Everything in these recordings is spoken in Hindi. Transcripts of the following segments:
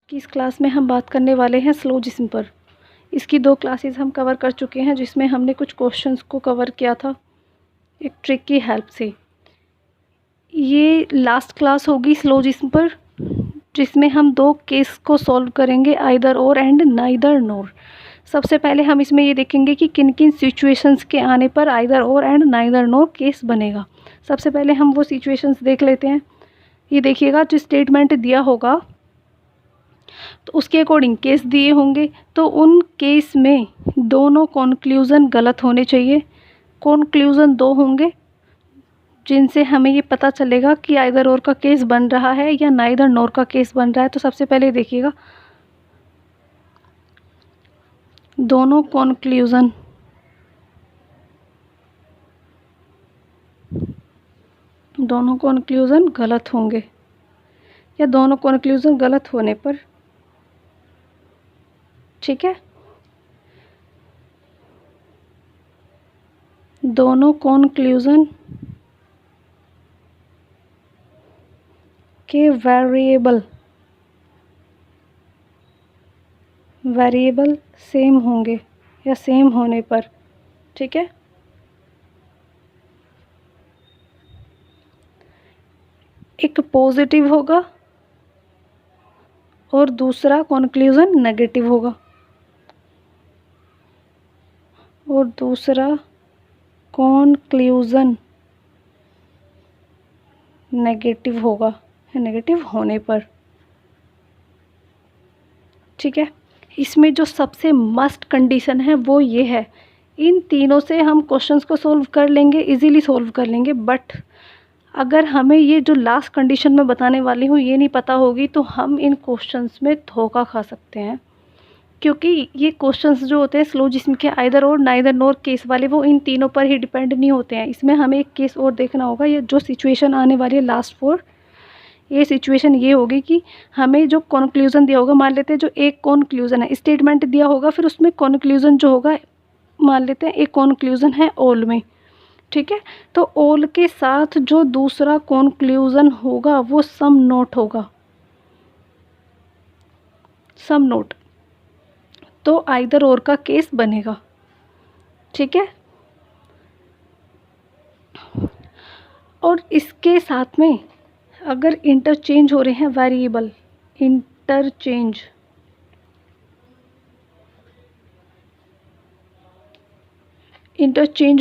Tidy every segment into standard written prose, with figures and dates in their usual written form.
कि इस क्लास में हम बात करने वाले हैं सिलोजिज्म पर। इसकी 2 क्लासेस हम कवर कर चुके हैं, जिसमें हमने कुछ क्वेश्चंस को कवर किया था एक ट्रिक की हेल्प से। ये लास्ट क्लास होगी सिलोजिज्म पर, जिसमें हम 2 केस को सॉल्व करेंगे, आइदर और एंड नाइदर नोर। सबसे पहले हम इसमें ये देखेंगे कि किन किन सिचुएशंस के आने पर आइदर और एंड नाइदर नोर केस बनेगा। सबसे पहले हम वो सिचुएशंस देख लेते हैं। ये देखिएगा, जो स्टेटमेंट दिया होगा तो उसके अकॉर्डिंग केस दिए होंगे, तो उन केस में दोनों कॉन्क्लूज़न गलत होने चाहिए। कॉन्क्लूज़न 2 होंगे जिनसे हमें ये पता चलेगा कि आइदर और का केस बन रहा है या नाइदर नोर का केस बन रहा है। तो सबसे पहले देखिएगा, दोनों कॉन्क्लूज़न गलत होंगे, या दोनों कॉन्क्लूज़न गलत होने पर, ठीक है, दोनों कॉन्क्लूज़न के वेरिएबल सेम होंगे या सेम होने पर, ठीक है। एक पॉजिटिव होगा और दूसरा कॉन्क्लूज़न नेगेटिव होगा, और दूसरा कॉन्क्लूज़न नेगेटिव होगा या नेगेटिव होने पर, ठीक है। इसमें जो सबसे मस्ट कंडीशन है वो ये है, इन तीनों से हम क्वेश्चंस को सॉल्व कर लेंगे, इजीली सॉल्व कर लेंगे, बट अगर हमें ये जो लास्ट कंडीशन मैं बताने वाली हूँ ये नहीं पता होगी तो हम इन क्वेश्चंस में धोखा खा सकते हैं। क्योंकि ये क्वेश्चंस जो होते हैं सिलोजिज्म के आइदर और नाइदर नोर केस वाले, वो इन तीनों पर ही डिपेंड नहीं होते हैं। इसमें हमें एक केस और देखना होगा। ये जो सिचुएशन आने वाली है लास्ट 4, ये सिचुएशन ये होगी कि हमें जो कॉन्क्लूज़न दिया होगा, मान लेते हैं जो एक कॉन्क्लूज़न है, स्टेटमेंट दिया होगा, फिर उसमें कॉन्क्लूज़न जो होगा, मान लेते हैं एक कॉन्क्लूज़न है ऑल में, ठीक है। तो ऑल के साथ जो दूसरा कॉन्क्लूज़न होगा वो सम नोट होगा, सम नोट, तो आइदर और का केस बनेगा, ठीक है। और इसके साथ में अगर इंटरचेंज हो रहे हैं वेरिएबल, इंटरचेंज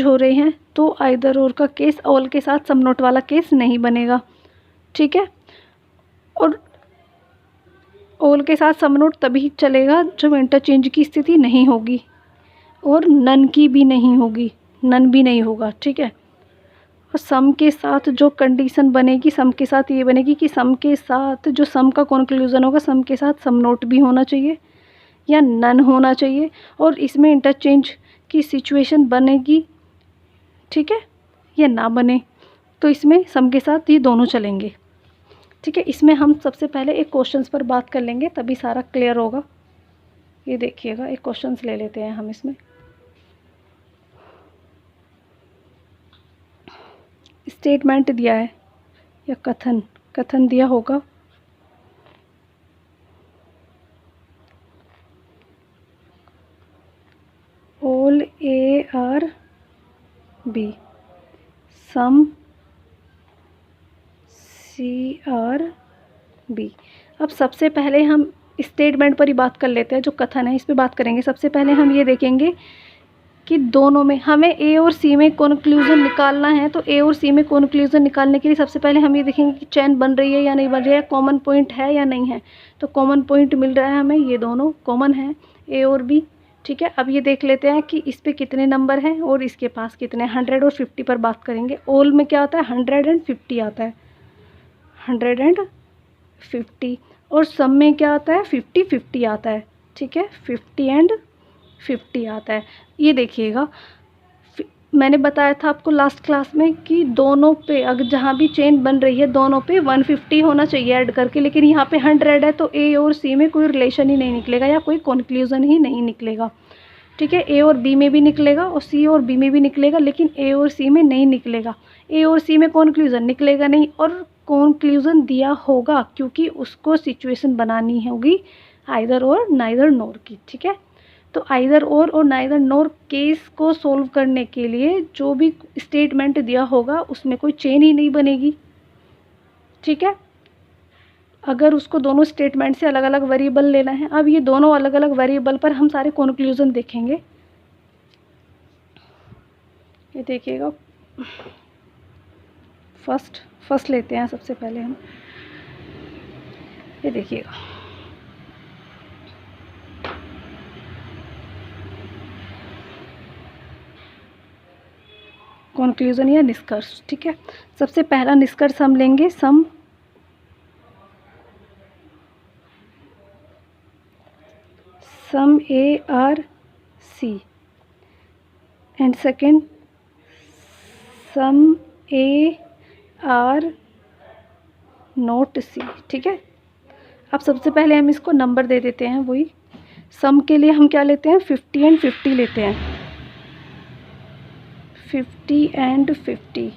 हो रहे हैं तो आइदर और का केस ऑल के साथ सम नोट वाला केस नहीं बनेगा, ठीक है। और ऑल के साथ सम नोट तभी चलेगा जब इंटरचेंज की स्थिति नहीं होगी और नन की भी नहीं होगी, नन भी नहीं होगा, ठीक है। और सम के साथ जो कंडीशन बनेगी, सम के साथ ये बनेगी कि सम के साथ जो सम का कॉन्क्लूज़न होगा, सम के साथ सम नोट भी होना चाहिए या नन होना चाहिए, और इसमें इंटरचेंज की सिचुएशन बनेगी, ठीक है, या ना बने, तो इसमें सम के साथ ये दोनों चलेंगे, ठीक है। इसमें हम सबसे पहले एक क्वेश्चंस पर बात कर लेंगे, तभी सारा क्लियर होगा। ये देखिएगा, एक क्वेश्चंस ले लेते हैं हम। इसमें स्टेटमेंट दिया है या कथन दिया होगा, all A are B, some C are B. अब सबसे पहले हम स्टेटमेंट पर ही बात कर लेते हैं, जो कथन है इस पर बात करेंगे। सबसे पहले हम ये देखेंगे कि दोनों में हमें ए और सी में कॉन्क्लूज़न निकालना है। तो ए और सी में कॉन्क्लूज़न निकालने के लिए सबसे पहले हम ये देखेंगे कि चेन बन रही है या नहीं बन रही है, कॉमन पॉइंट है या नहीं है। तो कॉमन पॉइंट मिल रहा है हमें, ये दोनों कॉमन है, ए और बी, ठीक है। अब ये देख लेते हैं कि इस पे कितने नंबर हैं और इसके पास कितने, 100 और 50 पर बात करेंगे। ऑल में क्या आता है, 100 एंड 50 आता है, 100 एंड 50, और सम में क्या आता है, 50-50 आता है, ठीक है, 50 एंड 50 आता है। ये देखिएगा, मैंने बताया था आपको लास्ट क्लास में कि दोनों पे अगर जहाँ भी चेन बन रही है दोनों पे 150 होना चाहिए ऐड करके, लेकिन यहाँ पे 100 है, तो ए और सी में कोई रिलेशन ही नहीं निकलेगा या कोई कॉन्क्लूज़न ही नहीं निकलेगा, ठीक है। ए और बी में भी निकलेगा और सी और बी में भी निकलेगा, लेकिन ए और सी में नहीं निकलेगा। ए और सी में कॉन्क्लूज़न निकलेगा नहीं और कंक्लूजन दिया होगा, क्योंकि उसको सिचुएशन बनानी होगी आइदर और नाइदर नोर की। ठीक है, तो आइदर और नाइदर नोर केस को सोल्व करने के लिए जो भी स्टेटमेंट दिया होगा उसमें कोई चेन ही नहीं बनेगी। ठीक है, अगर उसको दोनों स्टेटमेंट से अलग अलग वेरिएबल लेना है। अब ये दोनों अलग अलग वेरिएबल पर हम सारे कंक्लूजन देखेंगे। ये देखिएगा, फर्स्ट लेते हैं सबसे पहले हम। ये देखिएगा, कंक्लूजन या निष्कर्ष। ठीक है, सबसे पहला निष्कर्ष हम लेंगे some A are C and second some A are not C. ठीक है, अब सबसे पहले हम इसको नंबर दे देते हैं। वही सम के लिए हम क्या लेते हैं, 50 एंड 50 लेते हैं, 50 एंड 50।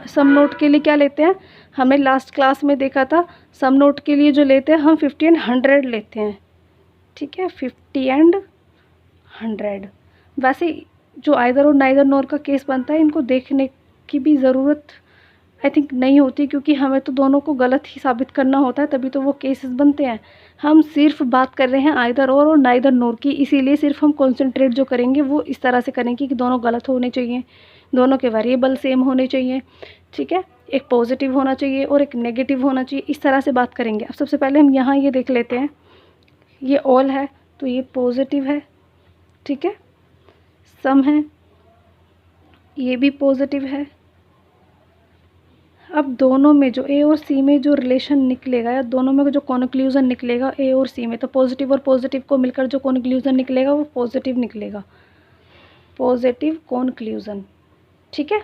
सम नोट के लिए क्या लेते हैं, हमने लास्ट क्लास में देखा था, सम नोट के लिए जो लेते हैं हम 50 एंड 100 लेते हैं। ठीक है, 50 एंड 100। वैसे जो आइदर और नाइदर नोर का केस बनता है, इनको देखने की भी ज़रूरत आई थिंक नहीं होती, क्योंकि हमें तो दोनों को गलत ही साबित करना होता है, तभी तो वो केसेस बनते हैं। हम सिर्फ बात कर रहे हैं आइदर और नाइदर नोर की, इसीलिए सिर्फ हम कॉन्सेंट्रेट जो करेंगे वो इस तरह से करेंगे कि दोनों गलत होने चाहिए, दोनों के वेरिएबल सेम होने चाहिए। ठीक है, एक पॉजिटिव होना चाहिए और एक नेगेटिव होना चाहिए, इस तरह से बात करेंगे। अब सबसे पहले हम यहाँ ये देख लेते हैं, ये ऑल है तो ये पॉजिटिव है। ठीक है, सम है, ये भी पॉजिटिव है। अब दोनों में जो ए और सी में जो रिलेशन निकलेगा, या दोनों में जो कॉन्क्लूज़न निकलेगा ए और सी में, तो पॉजिटिव और पॉजिटिव को मिलकर जो कॉन्क्लूज़न निकलेगा वो पॉजिटिव निकलेगा, पॉजिटिव कॉन्क्लूज़न। ठीक है,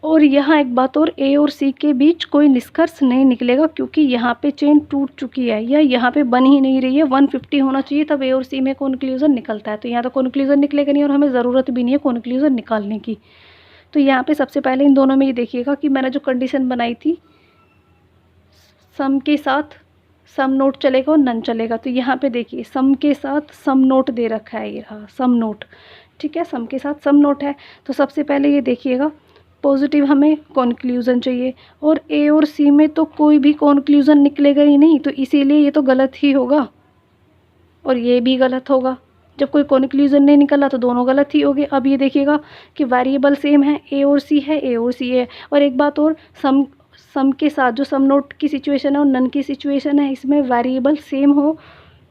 और यहाँ एक बात और, ए और सी के बीच कोई निष्कर्ष नहीं निकलेगा, क्योंकि यहाँ पे चेन टूट चुकी है या यहाँ पे बन ही नहीं रही है। 150 होना चाहिए तब ए और सी में कॉन्क्लूज़न निकलता है, तो यहाँ तो कॉन्क्लूज़न निकलेगा नहीं और हमें ज़रूरत भी नहीं है कॉन्क्लूज़न निकालने की। तो यहाँ पे सबसे पहले इन दोनों में ये देखिएगा कि मैंने जो कंडीशन बनाई थी, सम के साथ सम नोट चलेगा और नन चलेगा। तो यहाँ पे देखिए सम के साथ सम नोट दे रखा है, ये रहा सम नोट। ठीक है, सम के साथ सम नोट है, तो सबसे पहले ये देखिएगा पॉजिटिव हमें कॉन्क्लूज़न चाहिए, और ए और सी में तो कोई भी कॉन्क्लूज़न निकलेगा ही नहीं, तो इसीलिए ये तो गलत ही होगा और ये भी गलत होगा। जब कोई कॉन्क्लूज़न नहीं निकला तो दोनों गलत ही हो गए। अब ये देखिएगा कि वेरिएबल सेम है, ए और सी है, ए और सी है। और एक बात और, सम के साथ जो सम नोट की सिचुएशन है और नन की सिचुएशन है, इसमें वेरिएबल सेम हो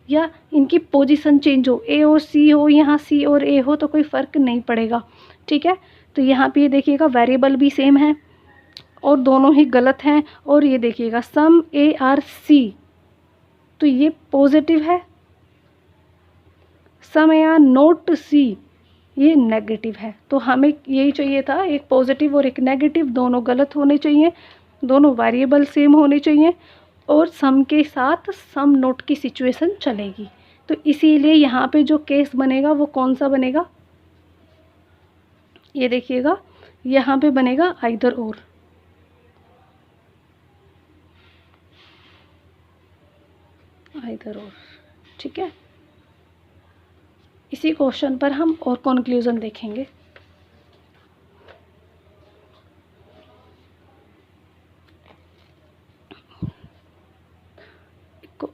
या इनकी पोजीशन चेंज हो, ए और सी हो, यहाँ सी और ए हो, तो कोई फ़र्क नहीं पड़ेगा। ठीक है, तो यहाँ पे ये देखिएगा वेरिएबल भी सेम है और दोनों ही गलत हैं। और ये देखिएगा सम ए आर सी, तो ये पॉजिटिव है, सम ए आर नोट सी ये नेगेटिव है। तो हमें यही चाहिए था, एक पॉजिटिव और एक नेगेटिव, दोनों गलत होने चाहिए, दोनों वेरिएबल सेम होने चाहिए और सम के साथ सम नोट की सिचुएशन चलेगी। तो इसीलिए यहाँ पे जो केस बनेगा वो कौन सा बनेगा, ये देखिएगा यहाँ पे बनेगा आइदर और। आइदर और, ठीक है। इसी क्वेश्चन पर हम और कंक्लूजन देखेंगे।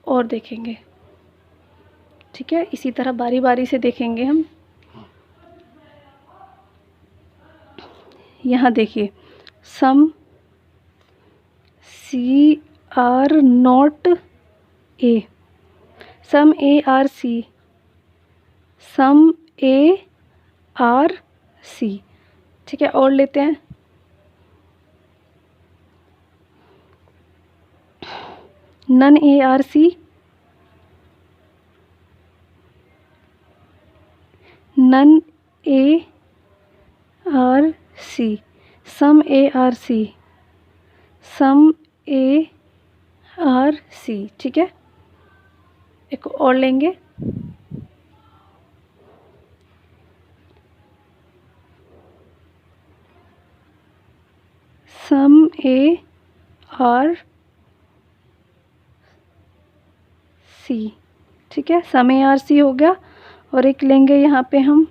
और देखेंगे, ठीक है। इसी तरह बारी बारी से देखेंगे हम। यहाँ देखिए some C are not A, some A are C, some A are C, ठीक है। और लेते हैं none A are C, none A are C, some A are C, some A are C, ठीक है। एक और लेंगे, सम ए आर सी, ठीक है, सम ए आर सी हो गया। और एक लेंगे यहाँ पे हम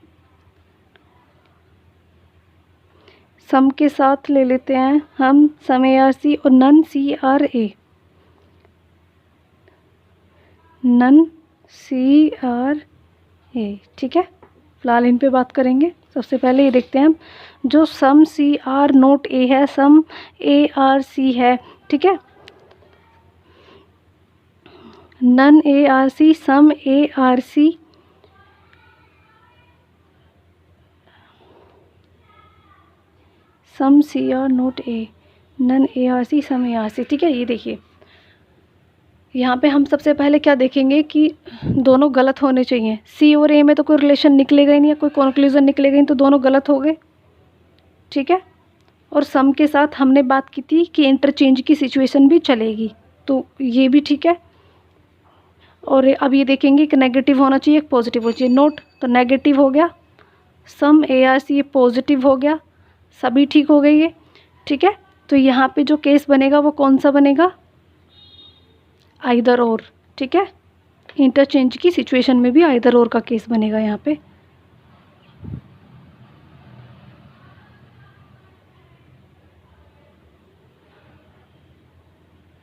सम के साथ ले लेते हैं हम सम ए आर सी और none C are A, none C are ए, ठीक है। फिलहाल इन पे बात करेंगे। सबसे पहले ये देखते हैं हम, जो सम सी आर नोट ए है, सम ए आर सी है, ठीक है। None A are C, some A are C, some C are not A, none A are C, some A are C, ठीक है। ये देखिए यहाँ पे हम सबसे पहले क्या देखेंगे कि दोनों गलत होने चाहिए। सी और ए में तो कोई रिलेशन निकलेगा ही नहीं, कोई कंक्लूजन निकलेगा नहीं, तो दोनों गलत हो गए, ठीक है। और सम के साथ हमने बात की थी कि इंटरचेंज की सिचुएशन भी चलेगी, तो ये भी ठीक है। और अब ये देखेंगे कि नेगेटिव होना चाहिए, एक पॉजिटिव होना चाहिए। नोट तो नेगेटिव हो गया, सम ए आर सी ये पॉजिटिव हो गया, सभी ठीक हो गई ये, ठीक है। तो यहाँ पे जो केस बनेगा वो कौन सा बनेगा, आइदर और, ठीक है। इंटरचेंज की सिचुएशन में भी आइदर और का केस बनेगा यहाँ पे।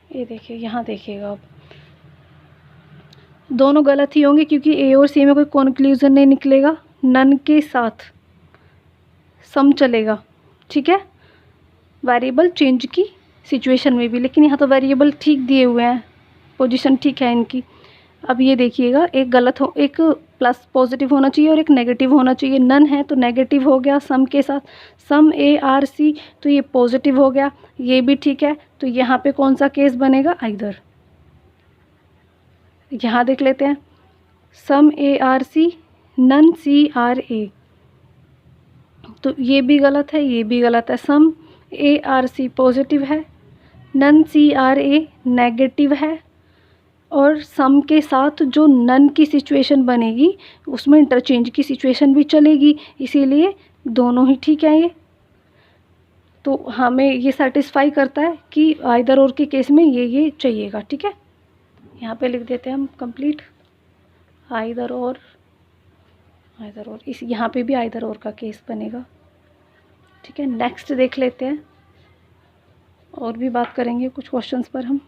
ये देखिए यहाँ देखिएगा, अब दोनों गलत ही होंगे क्योंकि ए और सी में कोई कंक्लूजन नहीं निकलेगा। नन के साथ सम चलेगा, ठीक है, वेरिएबल चेंज की सिचुएशन में भी। लेकिन यहाँ तो वेरिएबल ठीक दिए हुए हैं, पोजीशन ठीक है इनकी। अब ये देखिएगा, एक गलत हो, एक प्लस पॉजिटिव होना चाहिए और एक नेगेटिव होना चाहिए। नन है तो नेगेटिव हो गया सम के साथ, सम ए आर सी तो ये पॉजिटिव हो गया, ये भी ठीक है। तो यहाँ पे कौन सा केस बनेगा, आइदर। यहाँ देख लेते हैं, some A are C, none C are A, तो ये भी गलत है, ये भी गलत है। Some A are C positive है, none C are A negative है। और सम के साथ जो नन की सिचुएशन बनेगी उसमें इंटरचेंज की सिचुएशन भी चलेगी, इसीलिए दोनों ही ठीक है ये। तो हमें ये सेटिस्फाई करता है कि आइदर और के केस में ये चाहिएगा, ठीक है। यहाँ पे लिख देते हैं हम कंप्लीट, आइदर और, आइदर और, इस यहाँ पे भी आइदर और का केस बनेगा, ठीक है। नेक्स्ट देख लेते हैं, और भी बात करेंगे कुछ क्वेश्चंस पर हम।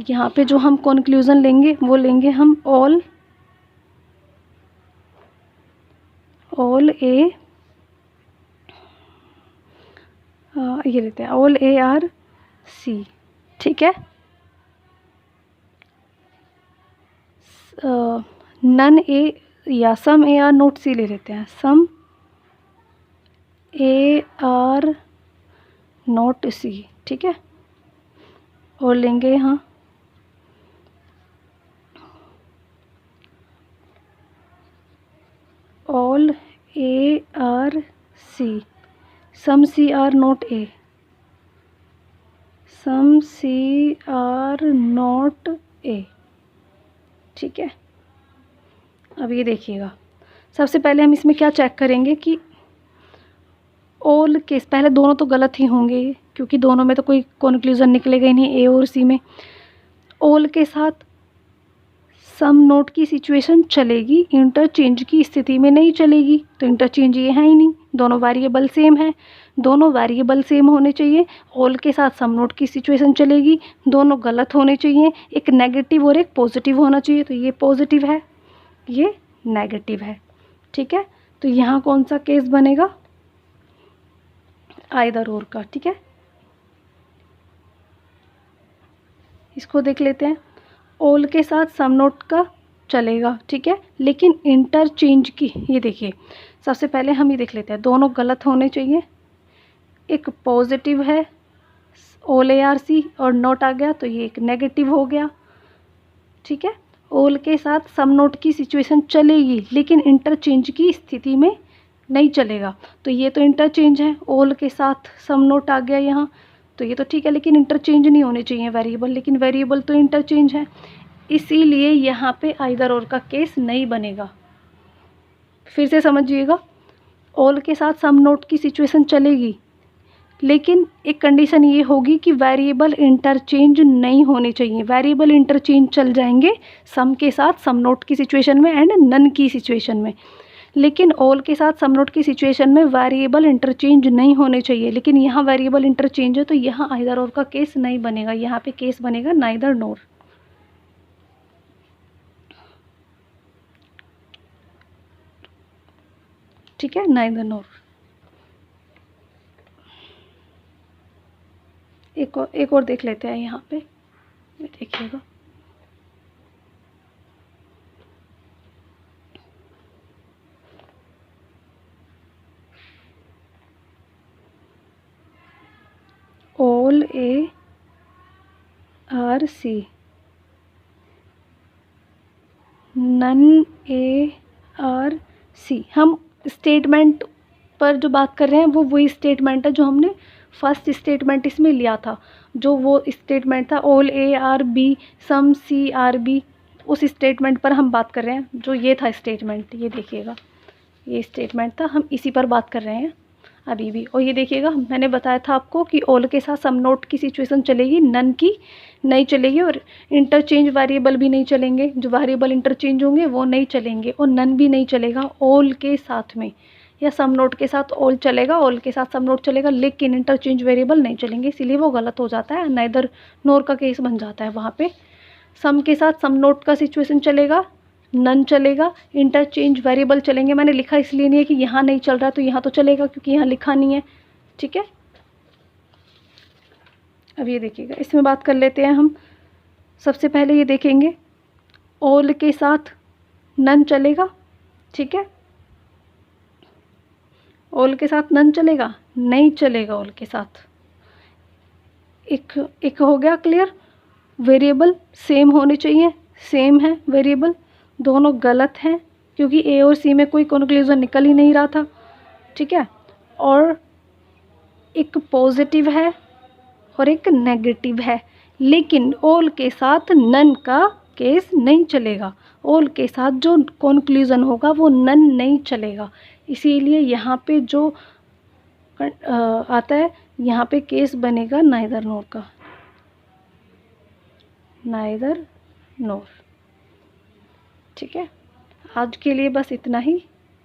यहाँ पे जो हम कंक्लूजन लेंगे वो लेंगे हम ऑल ए, ये लेते हैं ऑल ए आर सी, ठीक है। नन ए या सम ए आर नोट सी ले लेते हैं, सम ए आर नोट सी, ठीक है। और लेंगे यहाँ all A are C, some C are not A, some C are not A, ठीक है। अब ये देखिएगा, सबसे पहले हम इसमें क्या चेक करेंगे कि ऑल केस, पहले दोनों तो गलत ही होंगे क्योंकि दोनों में तो कोई कंक्लूजन निकलेगा ही नहीं, ए और सी में। ऑल के साथ सम नोट की सिचुएशन चलेगी, इंटरचेंज की स्थिति में नहीं चलेगी, तो इंटरचेंज ये है ही नहीं, दोनों वेरिएबल सेम है, दोनों वेरिएबल सेम होने चाहिए। ऑल के साथ सम नोट की सिचुएशन चलेगी, दोनों गलत होने चाहिए, एक नेगेटिव और एक पॉजिटिव होना चाहिए, तो ये पॉजिटिव है, ये नेगेटिव है, ठीक है। तो यहाँ कौन सा केस बनेगा, आइदर और का, ठीक है। इसको देख लेते हैं, ऑल के साथ सम नोट का चलेगा, ठीक है, लेकिन इंटरचेंज की, ये देखिए सबसे पहले हम ये देख लेते हैं, दोनों गलत होने चाहिए, एक पॉजिटिव है ऑल ए आर सी और नोट आ गया तो ये एक नेगेटिव हो गया, ठीक है। ऑल के साथ सम नोट की सिचुएशन चलेगी लेकिन इंटरचेंज की स्थिति में नहीं चलेगा, तो ये तो इंटरचेंज है, ऑल के साथ सम नोट आ गया यहाँ, तो ये तो ठीक है, लेकिन इंटरचेंज नहीं होने चाहिए वेरिएबल, लेकिन वेरिएबल तो इंटरचेंज है, इसीलिए यहाँ पे आइदर और का केस नहीं बनेगा। फिर से समझिएगा, ऑल के साथ सम नोट की सिचुएशन चलेगी लेकिन एक कंडीशन ये होगी कि वेरिएबल इंटरचेंज नहीं होने चाहिए। वेरिएबल इंटरचेंज चल जाएंगे सम के साथ सम नोट की सिचुएशन में एंड नन की सिचुएशन में, लेकिन ऑल के साथ सम नोट की सिचुएशन में वेरिएबल इंटरचेंज नहीं होने चाहिए। लेकिन यहाँ वेरिएबल इंटरचेंज है तो यहाँ आइदर और का केस नहीं बनेगा, यहाँ पे केस बनेगा नाइदर नोर। ठीक है, नाइदर नोर। एक और देख लेते हैं यहाँ पे, देखिएगा all A are C none A are C. हम स्टेटमेंट पर जो बात कर रहे हैं वो वही स्टेटमेंट है जो हमने फर्स्ट स्टेटमेंट इसमें लिया था, जो वो स्टेटमेंट था all A are B some C are B, उस स्टेटमेंट पर हम बात कर रहे हैं। जो ये था स्टेटमेंट, ये देखिएगा ये स्टेटमेंट था, हम इसी पर बात कर रहे हैं अभी भी। और ये देखिएगा मैंने बताया था आपको कि ऑल के साथ सम नोट की सिचुएशन चलेगी, नन की नहीं चलेगी, और इंटरचेंज वेरिएबल भी नहीं चलेंगे। जो वेरिएबल इंटरचेंज होंगे वो नहीं चलेंगे, और नन भी नहीं चलेगा ऑल के साथ में, या सम नोट के साथ ऑल चलेगा, ऑल के साथ सम नोट चलेगा, लेकिन इंटरचेंज वेरिएबल नहीं चलेंगे, इसीलिए वो गलत हो जाता है, नाइदर नोर का केस बन जाता है। वहाँ पे सम के साथ सम नोट का सिचुएशन चलेगा, नन चलेगा, इंटरचेंज वेरिएबल चलेंगे। मैंने लिखा इसलिए नहीं है कि यहाँ नहीं चल रहा है तो यहाँ तो चलेगा, क्योंकि यहाँ लिखा नहीं है। ठीक है, अब ये देखिएगा, इसमें बात कर लेते हैं हम। सबसे पहले ये देखेंगे ऑल के साथ नन चलेगा। ठीक है, ऑल के साथ नन चलेगा, नहीं चलेगा ऑल के साथ। एक हो गया क्लियर। वेरिएबल सेम होने चाहिए, सेम है वेरिएबल, दोनों गलत हैं क्योंकि ए और सी में कोई कंक्लूजन निकल ही नहीं रहा था। ठीक है, और एक पॉजिटिव है और एक नेगेटिव है, लेकिन ऑल के साथ नन का केस नहीं चलेगा। ऑल के साथ जो कंक्लूजन होगा वो नन नहीं चलेगा, इसीलिए यहाँ पे जो आता है यहाँ पे केस बनेगा नाइदर नोर का, नाइदर नोर। ठीक है, आज के लिए बस इतना ही।